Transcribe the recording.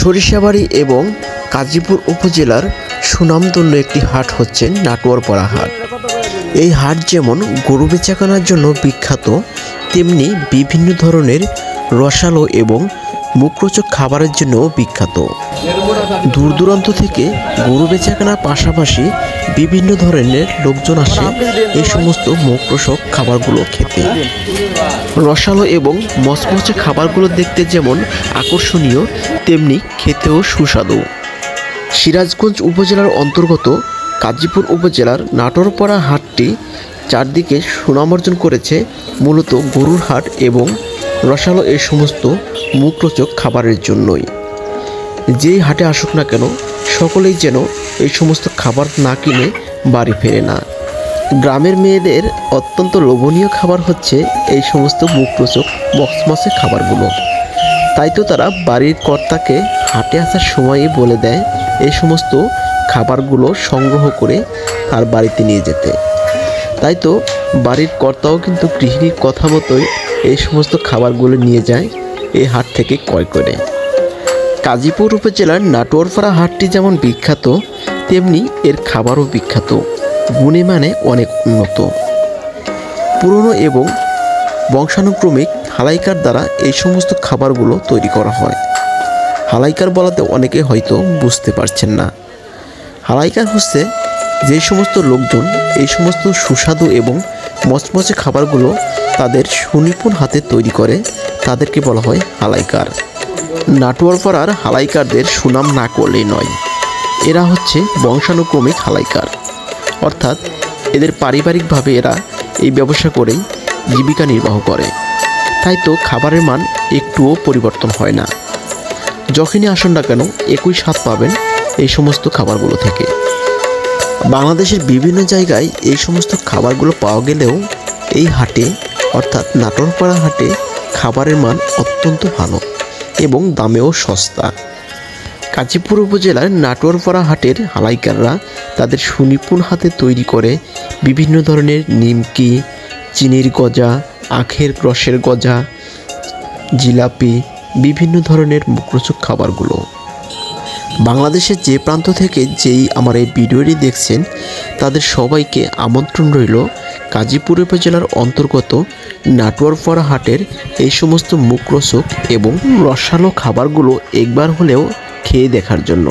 সরিষাবাড়ি এবং কাজীপুর উপজেলার সুনামধন্য একটি হাট হচ্ছে নাটোয়ারপাড়া হাট। এই হাট যেমন গরু বেচাকেনার জন্য বিখ্যাত, তেমনি বিভিন্ন ধরনের রসালো এবং মুখরোচক খাবারের জন্যও বিখ্যাত। দূর দূরান্ত থেকে গরু বেচাকেনার পাশাপাশি বিভিন্ন ধরনের লোকজন আসে এই সমস্ত মুখরোচক খাবারগুলো খেতে। রসালো এবং মচমচে খাবারগুলো দেখতে যেমন আকর্ষণীয়, তেমনি খেতেও সুস্বাদু। সিরাজগঞ্জ উপজেলার অন্তর্গত কাজীপুর উপজেলার নাটোরপাড়া হাটটি চারদিকে সুনাম অর্জন করেছে মূলত গরুর হাট এবং রসালো এই সমস্ত মুখরোচক খাবারের জন্যই। যেই হাটে আসুক না কেন, সকলেই যেন এই সমস্ত খাবার না কিনে বাড়ি ফেরে না। গ্রামের মেয়েদের অত্যন্ত লোভনীয় খাবার হচ্ছে এই সমস্ত মুখরোচক মচমচে খাবারগুলো। তাই তো তারা বাড়ির কর্তাকে হাটে আসার সময়ই বলে দেয় এই সমস্ত খাবারগুলো সংগ্রহ করে তার বাড়িতে নিয়ে যেতে। তাই তো বাড়ির কর্তাও কিন্তু গৃহিণীর কথা মতোই এই সমস্ত খাবারগুলো নিয়ে যায় এই হাট থেকে ক্রয় করে। কাজীপুর উপজেলার নাটোয়ারপাড়া হাটটি যেমন বিখ্যাত, তেমনি এর খাবারও বিখ্যাত, গুণে মানে অনেক উন্নত। পুরনো এবং বংশানুক্রমিক হালাইকার দ্বারা এই সমস্ত খাবারগুলো তৈরি করা হয়। হালাইকার বলাতে অনেকে হয়তো বুঝতে পারছেন না। হালাইকার হচ্ছে যে সমস্ত লোকজন এই সমস্ত সুস্বাদু এবং মচমচে খাবারগুলো তাদের সুনিপুণ হাতে তৈরি করে, তাদেরকে বলা হয় হালাইকার। নাটোয়ারপাড়ার হালাইকারদের সুনাম না করলেই নয়। এরা হচ্ছে বংশানুক্রমিক হালাইকার, অর্থাৎ এদের পারিবারিকভাবে এরা এই ব্যবসা করেই জীবিকা নির্বাহ করে। তাই তো খাবারের মান একটুও পরিবর্তন হয় না। যখনই আসুন না কেন একই স্বাদ পাবেন এই সমস্ত খাবারগুলো থেকে। বাংলাদেশের বিভিন্ন জায়গায় এই সমস্ত খাবারগুলো পাওয়া গেলেও এই হাটে অর্থাৎ নাটোরপাড়া হাটে খাবারের মান অত্যন্ত ভালো এবং দামেও সস্তা। কাজীপুর উপজেলার নাটোরপাড়া হাটের হালাইকাররা তাদের সুনিপুণ হাতে তৈরি করে বিভিন্ন ধরনের নিমকি, চিনির গজা, আখের রসের গজা, জিলাপি, বিভিন্ন ধরনের মুখরোচক খাবারগুলো। বাংলাদেশের যে প্রান্ত থেকে যেই আমার এই ভিডিওটি দেখছেন, তাদের সবাইকে আমন্ত্রণ রইল কাজীপুর উপজেলার অন্তর্গত নাটোয়ারপাড়া হাটের এই সমস্ত মুখরোচক এবং রসালো খাবারগুলো একবার হলেও খেয়ে দেখার জন্য।